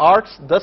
8-10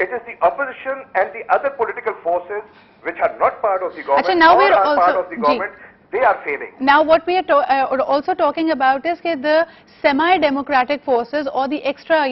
it is the opposition and the other political forces which are not part of the government now or we're are also part of the government, they are failing. Now what we are also talking about is that the semi-democratic forces or the extra,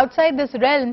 outside this realm,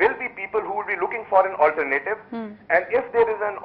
will be people who will be looking for an alternative, and if there is an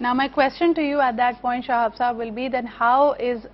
Now my question to you at that point, Shahab Saab, will be then how is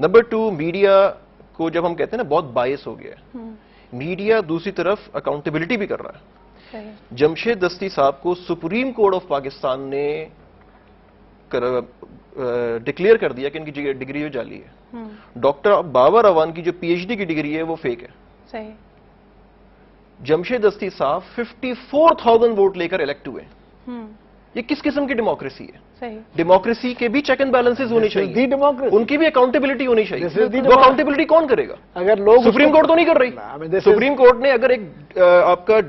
number 2, media کو جب ہم کہتے ہیں نا بہت بائس ہو گیا ہے, media دوسری طرف اکاؤنٹیبلٹی بھی کر رہا ہے. جمشید دستی صاحب کو سپریم کورٹ آف پاکستان نے ڈکلیئر کر دیا کہ ان کی ڈگری جعلی ہے. ڈاکٹر بابر اعوان کی جو پی ایچ ڈی کی ڈگری ہے وہ فیک ہے. جمشید دستی صاحب 54,000 ووٹ لے کر الیکٹ ہوئے. یہ کس قسم کی ڈیموکریسی ہے؟ ڈیموکریسی کے بھی چیک اینڈ بیلنسز ہونی چاہیے, ان کی بھی اکاؤنٹیبلٹی ہونی چاہیے. وہ اکاؤنٹیبلٹی کون کرے گا؟ اگر لوگ سپریم کورٹ تو نہیں کر رہی. سپریم کورٹ نے اگر ایک آپ کا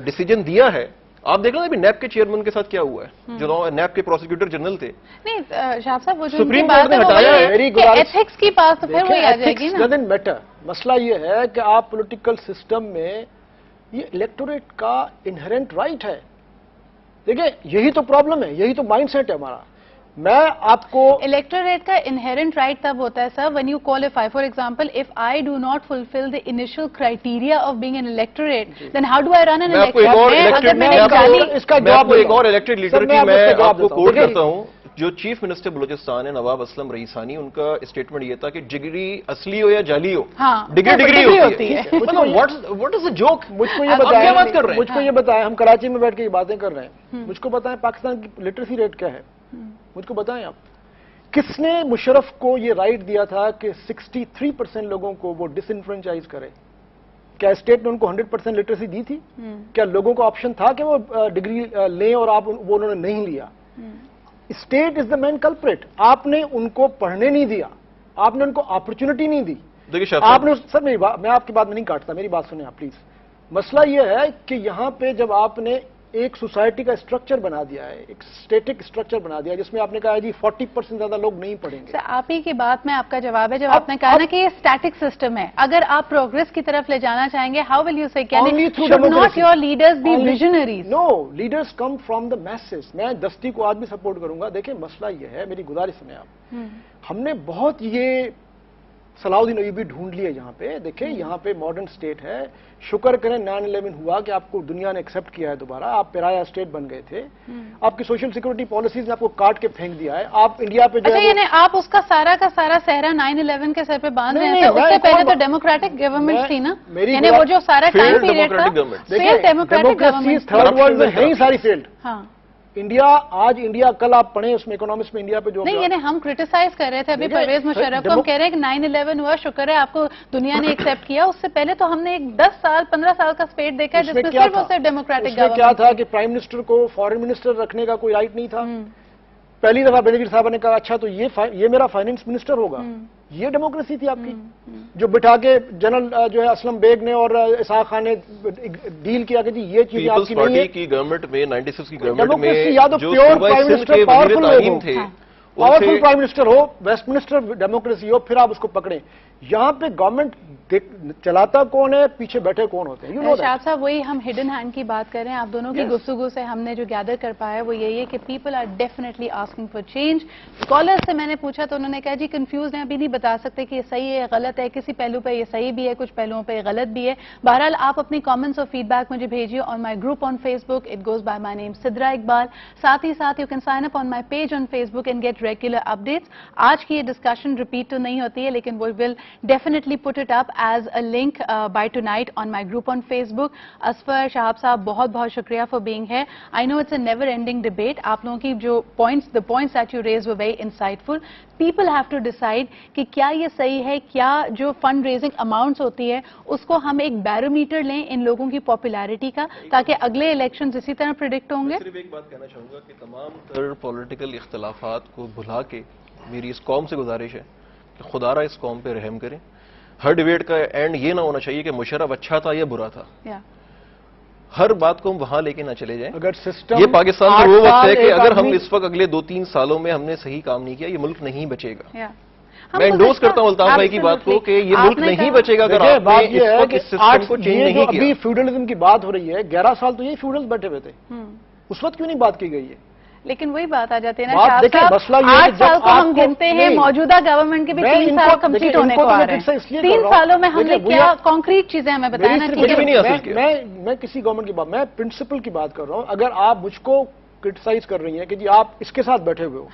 ڈیسیجن دیا ہے, آپ دیکھ لیں ابھی نیب کے چیئرمین کے ساتھ کیا ہوا ہے, جو نیب کے پروسیکیوٹر جنرل تھے. نہیں شاہ صاحب, وہ جو سپریم کورٹ نے ہٹایا ہے ایتھکس کی بات, تو پھر وہی آ جائے گی نا. Doesn't matter. مسئلہ یہ ہے کہ آپ پولیٹیکل سسٹم میں یہ الیکٹوریٹ کا انہرنٹ رائٹ ہے. دیکھیں یہی تو پرابلم ہے, یہی تو مائنڈ سیٹ ہے ہمارا. میں آپ کو الیکٹوریٹ کا انہرنٹ رائٹ تب ہوتا ہے سر when you qualify. For example, if I do not fulfill the initial criteria of being an electorate, then how do I run an election? میں آپ کو ایک اور الیکٹڈ لیڈر کی میں آپ کو کوٹ کرتا ہوں. جو چیف منسٹر بلوچستان ہے نواب اسلم رئیسانی, ان کا اسٹیٹمنٹ یہ تھا کہ ڈگری اصلی ہو یا جعلی ہو, ڈگری ہوتی ہے. What is a joke? مجھ کو یہ بتائیں, ہم کراچی میں بیٹھ کے یہ باتیں کر رہے ہیں, مجھ کو بتائیں پاکستان کی لٹریسی ریٹ کیا ہے؟ مجھ کو بتائیں آپ, کس نے مشرف کو یہ رائٹ دیا تھا کہ 63% لوگوں کو وہ ڈس انفرینچائز کرے؟ کیا اسٹیٹ نے ان کو 100% لٹریسی دی تھی؟ کیا لوگوں کو آپشن تھا کہ وہ ڈگری لیں اور آپ وہ انہوں نے نہیں لیا؟ State is the main culprit. آپ نے ان کو پڑھنے نہیں دیا, آپ نے ان کو اپرچونٹی نہیں دی. آپ نے سر میں آپ کی بات میں نہیں کاٹتا, میری بات سنیں آپ پلیز. مسئلہ یہ ہے کہ یہاں پہ جب آپ نے ایک سوسائٹی کا اسٹرکچر بنا دیا ہے, ایک اسٹیٹک اسٹرکچر بنا دیا, جس میں آپ نے کہا ہے جی 40% زیادہ لوگ نہیں پڑھیں گے. آپ ہی کی بات میں آپ کا جواب ہے, جب آپ نے کہا نا کہ یہ اسٹیٹک سسٹم ہے, اگر آپ پروگریس کی طرف لے جانا چاہیں گے, ہاؤ ول یو سے should not your leaders be visionaries? No, leaders come from the masses. میں دستی کو آج بھی سپورٹ کروں گا. دیکھیں مسئلہ یہ ہے, میری گزارش سنیں آپ, ہم نے بہت یہ صلاح الدین ایوبی ڈھونڈ لیے یہاں پہ. دیکھیں یہاں پہ ماڈرن اسٹیٹ ہے, شکر کریں 9/11 ہوا کہ آپ کو دنیا نے ایکسپٹ کیا ہے دوبارہ. آپ پرایا اسٹیٹ بن گئے تھے, آپ کی سوشل سیکورٹی پالیسیز نے آپ کو کاٹ کے پھینک دیا ہے. آپ انڈیا پہ جو یعنی آپ اس کا سارا صحرا 9/11 کے سر پہ باندھ رہے ہیں. اس سے پہلے تو ڈیموکریٹک گورنمنٹ تھی نا, یعنی وہ جو سارا ٹائم پیریڈ تھا ڈیموکریٹک گورنمنٹ تھرڈ ورلڈ میں ہے ہی ساری فیلڈ. ہاں انڈیا, آج انڈیا, کل آپ پڑھیں اس میں اکنامکس میں انڈیا پہ جو نہیں, یعنی ہم کرٹیسائز کر رہے تھے ابھی پرویز مشرف کو, ہم کہہ رہے ہیں کہ 9/11 ہوا, شکر ہے آپ کو دنیا نے ایکسپٹ کیا. اس سے پہلے تو ہم نے ایک 10 سال 15 سال کا اسپیٹ دیکھا جس میں صرف اسے ڈیموکریٹک گورنمنٹ. کیا تھا کہ پرائم منسٹر کو فارن منسٹر رکھنے کا کوئی رائٹ نہیں تھا. پہلی دفعہ بینظیر صاحب نے کہا اچھا تو یہ میرا فائنانس منسٹر ہوگا. یہ ڈیموکریسی تھی آپ کی, جو بٹھا کے جنرل جو ہے اسلم بیگ نے اور اسحاق خان نے ڈیل کیا کہ جی یہ چیزیں آپ کی نہیں ہے. کی گورنمنٹ میں 96 کی گورنمنٹ میں یا تو pure prime minister powerful prime minister ہو, ویسٹ منسٹر ڈیموکریسی ہو, پھر آپ اس کو پکڑیں. یہاں پہ گورنمنٹ چلاتا کون ہے, پیچھے بیٹھے کون ہوتے ہیں؟ شاہد صاحب وہی ہم ہڈن ہینڈ کی بات کر رہے ہیں. آپ دونوں کی گفتگو سے ہم نے جو گیدر کر پایا ہے وہ یہی ہے کہ people are definitely asking for change. Scholar سے میں نے پوچھا تو انہوں نے کہا جی کنفیوز ہیں, ابھی نہیں بتا سکتے کہ یہ صحیح ہے غلط ہے, کسی پہلو پہ یہ صحیح بھی ہے, کچھ پہلوؤں پہ غلط بھی ہے. بہرحال آپ اپنی کامنٹس اور فیڈ بیک مجھے بھیجیے on my group on Facebook, it goes by my name Sidra Iqbal. ساتھ ہی ساتھ you can sign up on my page on Facebook and get regular updates. آج کی یہ ڈسکشن ریپیٹ تو نہیں ہوتی ہے, لیکن we will definitely put it up as a link by tonight on my group on Facebook. Asfar Shahab Sahab, بہت بہت شکریہ for being here. I know it's a never ending debate. آپ لوگوں کی جو the points that you raised were very insightful. People have to decide کہ کیا یہ صحیح ہے, کیا جو فنڈ ریزنگ اماؤنٹس ہوتی ہے اس کو ہم ایک بیرومیٹر لیں ان لوگوں کی پاپولیرٹی کا, تاکہ اگلے الیکشنز اسی طرح پریڈکٹ ہوں گے. صرف ایک بات کہنا چاہوں گا کہ تمام تر پولیٹیکل اختلافات کو بھلا کے میری اس قوم سے گزارش ہے کہ خدا را اس قوم پہ رحم کریں. ہر ڈیبیٹ کا اینڈ یہ نہ ہونا چاہیے کہ مشرف اچھا تھا یا برا تھا. ہر بات کو ہم وہاں لے کے نہ چلے جائیں. اگر سسٹم یہ پاکستان کا وہ وقت ہے کہ اگر ہم اس وقت اگلے 2-3 سالوں میں ہم نے صحیح کام نہیں کیا, یہ ملک نہیں بچے گا. میں انڈوز کرتا ہوں الطاف بھائی کی بات کو کہ یہ ملک نہیں بچے گا اگر آپ اس سسٹم کو چینج نہیں کیا. ابھی فیوڈلزم کی بات ہو رہی ہے, 11 سال تو یہ فیوڈلز بیٹھے ہوئے تھے, اس وقت کیوں نہیں بات کی گئی ہے؟ لیکن وہی بات آ جاتی ہے نا شاہ صاحب, 8 سال کو ہم گنتے ہیں, موجودہ گورنمنٹ کے بھی 3 سال کمپلیٹ ہونے کو آ رہے ہیں. 3 سالوں میں ہم نے کیا کانکریٹ چیزیں ہمیں بتایا نا. میں کسی گورنمنٹ کی بات, میں پرنسپل کی بات کر رہا ہوں. اگر آپ مجھ کو کرٹیسائز کر رہی ہیں کہ جی آپ اس کے ساتھ بیٹھے ہوئے ہو,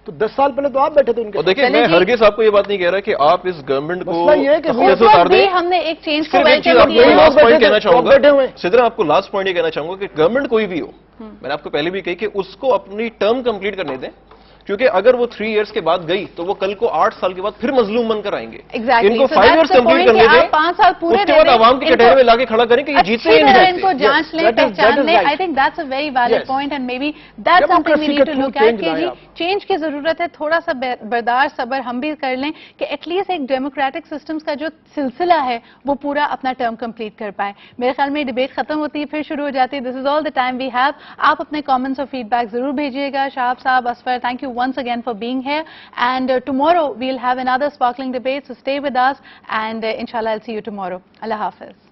تو تو 10 سال پہلے تو آپ بیٹھے تھے ان کے اور دیکھیں میں ہرگز آپ کو یہ بات نہیں کہہ رہا کہ آپ اس گورنمنٹ کو اتار دیں. ہم نے ایک چینج کو لاسٹ پوائنٹ کہنا چاہوں گا سدرا, آپ کو لاسٹ پوائنٹ یہ کہنا چاہوں گا کہ گورنمنٹ کوئی بھی ہو, میں نے آپ کو پہلے بھی کہی کہ اس کو اپنی ٹرم کمپلیٹ کرنے دیں, کیونکہ اگر وہ 3 ایئرس کے بعد گئی تو وہ کل کو 8 سال کے بعد پھر مظلوم بن کر آئیں گے. ان کو 5 ایئرس کمپلیٹ کرنے دیں, 5 سال پورے اس کے بعد عوام کے کٹہرے میں لا کے کھڑا کریں کہ یہ جیتے ہی نہیں. ان کو جانچ لیں, پہچان لیں. I think that's a very valid point and maybe that's something we need to look at کہ جی چینج کی ضرورت ہے. تھوڑا سا برداشت صبر ہم بھی کر لیں کہ ایٹ لیسٹ ایک ڈیموکریٹک سسٹمز کا جو سلسلہ ہے وہ پورا اپنا ٹرم کمپلیٹ کر پائے. میرے خیال میں ڈیبیٹ ختم ہوتی ہے, پھر شروع ہو جاتی ہے. دس از آل دا ٹائم وی ہیو. آپ اپنے کامنٹس اور فیڈ بیک ضرور بھیجیے گا. شہاب صاحب, Asfar, thank you once again for being here, and tomorrow we'll have another sparkling debate, so stay with us, and inshallah I'll see you tomorrow. Allah Hafiz.